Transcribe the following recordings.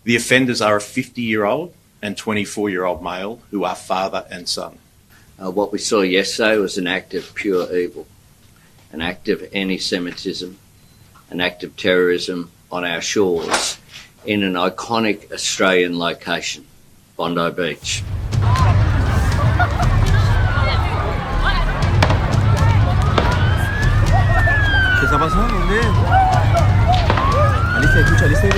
The offenders are a 50-year-old and 24-year-old male who are father and son. What we saw yesterday was an act of pure evil, an act of anti-Semitism, an act of terrorism on our shores in an iconic Australian location, Bondi Beach. ¿Qué está pasando? ¿Dónde? Alicia, escucha, Alicia.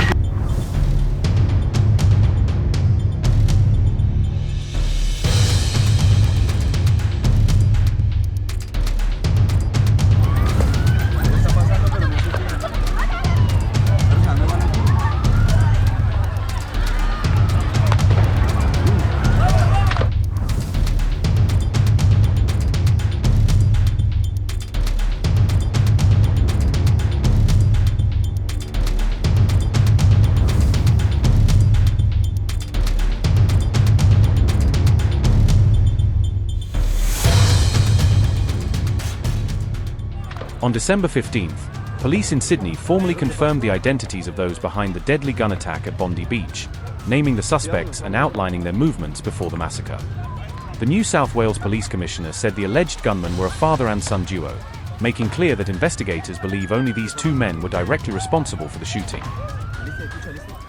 On December 15th, police in Sydney formally confirmed the identities of those behind the deadly gun attack at Bondi Beach, naming the suspects and outlining their movements before the massacre. The New South Wales Police Commissioner said the alleged gunmen were a father and son duo, making clear that investigators believe only these two men were directly responsible for the shooting.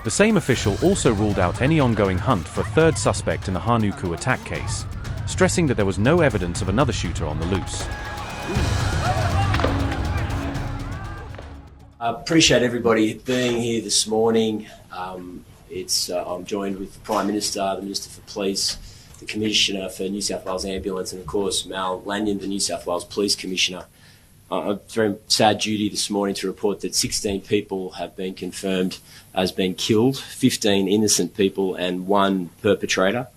The same official also ruled out any ongoing hunt for a third suspect in the Hanukkah attack case, stressing that there was no evidence of another shooter on the loose. I appreciate everybody being here this morning. I'm joined with the Prime Minister, the Minister for Police, the Commissioner for New South Wales Ambulance, and of course Mal Lanyon, the New South Wales Police Commissioner. It's very sad duty this morning to report that 16 people have been confirmed as being killed, 15 innocent people and one perpetrator.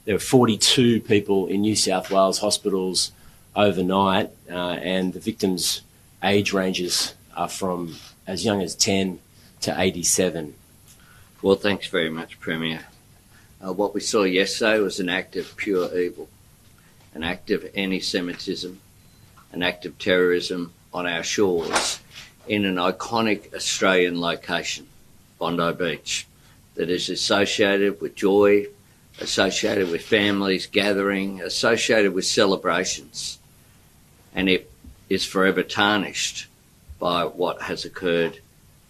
There are 42 people in New South Wales hospitals overnight, and the victims' age ranges are from as young as 10 to 87. Well, thanks very much, Premier. What we saw yesterday was an act of pure evil, an act of anti-Semitism, an act of terrorism on our shores in an iconic Australian location, Bondi Beach, that is associated with joy, associated with families gathering, associated with celebrations, and it is forever tarnished by what has occurred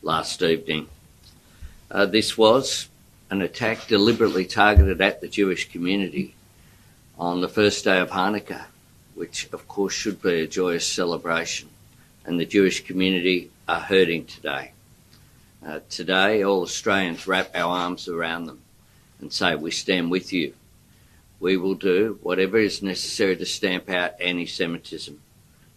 last evening. This was an attack deliberately targeted at the Jewish community on the first day of Hanukkah, which of course should be a joyous celebration, and the Jewish community are hurting today. Today, all Australians wrap our arms around them and say, we stand with you. We will do whatever is necessary to stamp out anti-Semitism.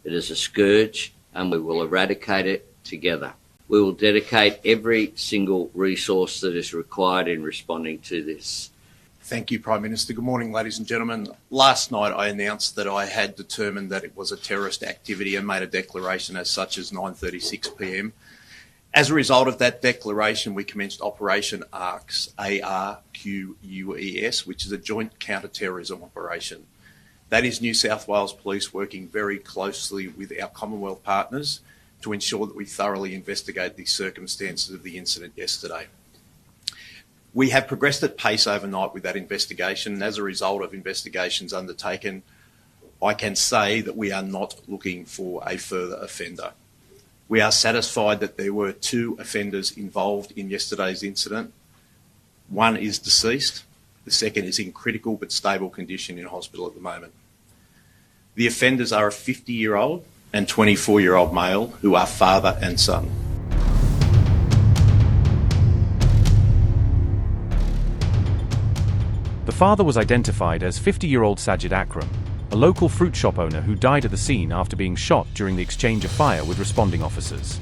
It is a scourge, and we will eradicate it together. We will dedicate every single resource that is required in responding to this. Thank you, Prime Minister. Good morning, ladies and gentlemen. Last night I announced that I had determined that it was a terrorist activity and made a declaration as such as 9:36 p.m. As a result of that declaration, we commenced Operation ARQUS, ARQUES, which is a joint counter-terrorism operation. That is New South Wales Police working very closely with our Commonwealth partners to ensure that we thoroughly investigate the circumstances of the incident yesterday. We have progressed at pace overnight with that investigation, and as a result of investigations undertaken, I can say that we are not looking for a further offender. We are satisfied that there were two offenders involved in yesterday's incident. One is deceased. The second is in critical but stable condition in hospital at the moment. The offenders are a 50-year-old and 24-year-old male who are father and son. The father was identified as 50-year-old Sajid Akram, a local fruit shop owner who died at the scene after being shot during the exchange of fire with responding officers.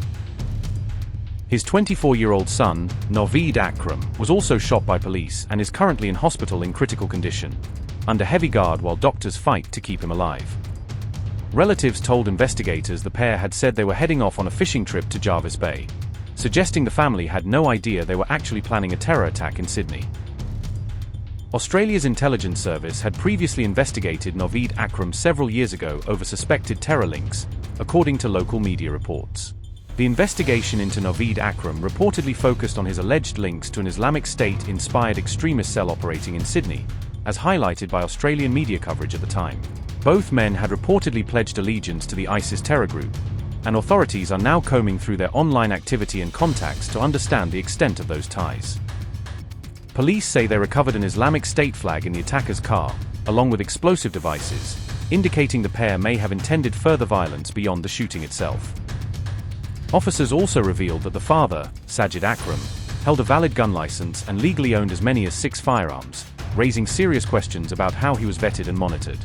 His 24-year-old son, Naveed Akram, was also shot by police and is currently in hospital in critical condition, under heavy guard while doctors fight to keep him alive. Relatives told investigators the pair had said they were heading off on a fishing trip to Jervis Bay, suggesting the family had no idea they were actually planning a terror attack in Sydney. Australia's intelligence service had previously investigated Naveed Akram several years ago over suspected terror links, according to local media reports. The investigation into Naveed Akram reportedly focused on his alleged links to an Islamic State-inspired extremist cell operating in Sydney, as highlighted by Australian media coverage at the time. Both men had reportedly pledged allegiance to the ISIS terror group, and authorities are now combing through their online activity and contacts to understand the extent of those ties. Police say they recovered an Islamic State flag in the attacker's car, along with explosive devices, indicating the pair may have intended further violence beyond the shooting itself. Officers also revealed that the father, Sajid Akram, held a valid gun license and legally owned as many as 6 firearms, raising serious questions about how he was vetted and monitored.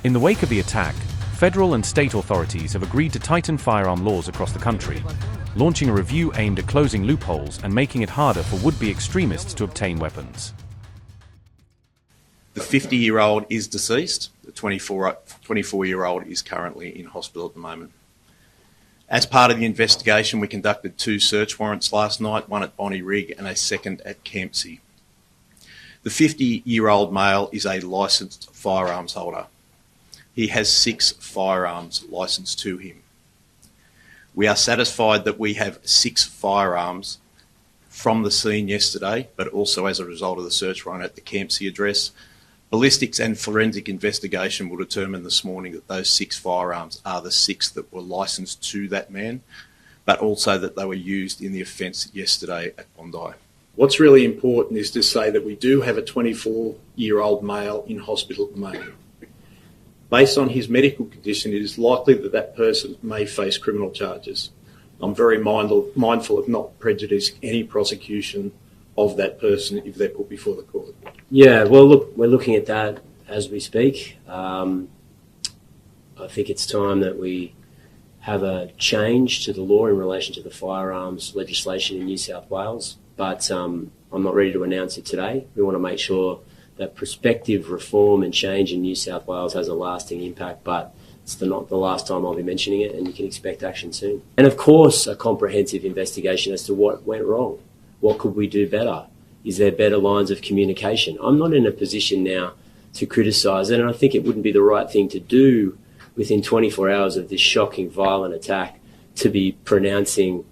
In the wake of the attack, federal and state authorities have agreed to tighten firearm laws across the country, launching a review aimed at closing loopholes and making it harder for would-be extremists to obtain weapons. The 50-year-old is deceased. The 24-year-old is currently in hospital at the moment. As part of the investigation, we conducted 2 search warrants last night, one at Bondi Rig and a second at Campsie. The 50-year-old male is a licensed firearms holder. He has 6 firearms licensed to him. We are satisfied that we have 6 firearms from the scene yesterday, but also as a result of the search warrant at the Campsie address. Ballistics and forensic investigation will determine this morning that those 6 firearms are the 6 that were licensed to that man, but also that they were used in the offence yesterday at Bondi. What's really important is to say that we do have a 24-year-old male in hospital at the moment. Based on his medical condition, it is likely that that person may face criminal charges. I'm very mindful of not prejudicing any prosecution of that person if they're put before the court. Yeah, well, look, we're looking at that as we speak. I think it's time that we have a change to the law in relation to the firearms legislation in New South Wales, but I'm not ready to announce it today. We want to make sure that prospective reform and change in New South Wales has a lasting impact, but it's not the last time I'll be mentioning it, and you can expect action soon. And of course, a comprehensive investigation as to what went wrong. What could we do better? Is there better lines of communication? I'm not in a position now to criticise it, and I think it wouldn't be the right thing to do within 24 hours of this shocking, violent attack to be pronouncing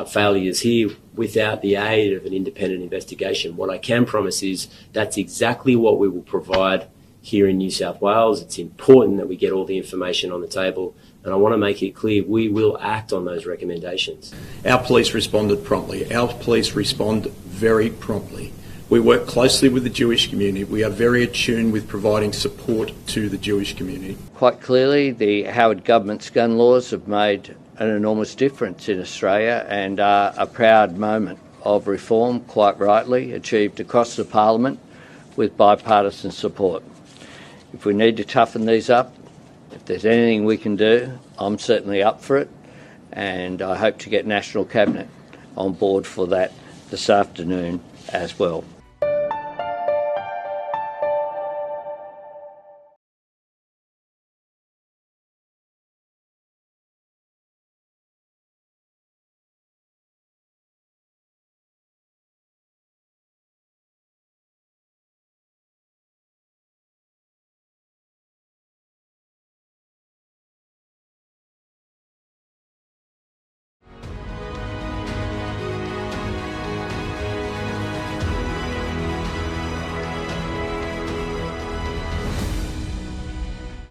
failures here without the aid of an independent investigation. What I can promise is that's exactly what we will provide here in New South Wales. It's important that we get all the information on the table, and I want to make it clear we will act on those recommendations. Our police responded promptly. Our police respond very promptly. We work closely with the Jewish community. We are very attuned with providing support to the Jewish community. Quite clearly, the Howard government's gun laws have made an enormous difference in Australia and are a proud moment of reform, quite rightly, achieved across the Parliament with bipartisan support. If we need to toughen these up, if there's anything we can do, I'm certainly up for it, and I hope to get National Cabinet on board for that this afternoon as well.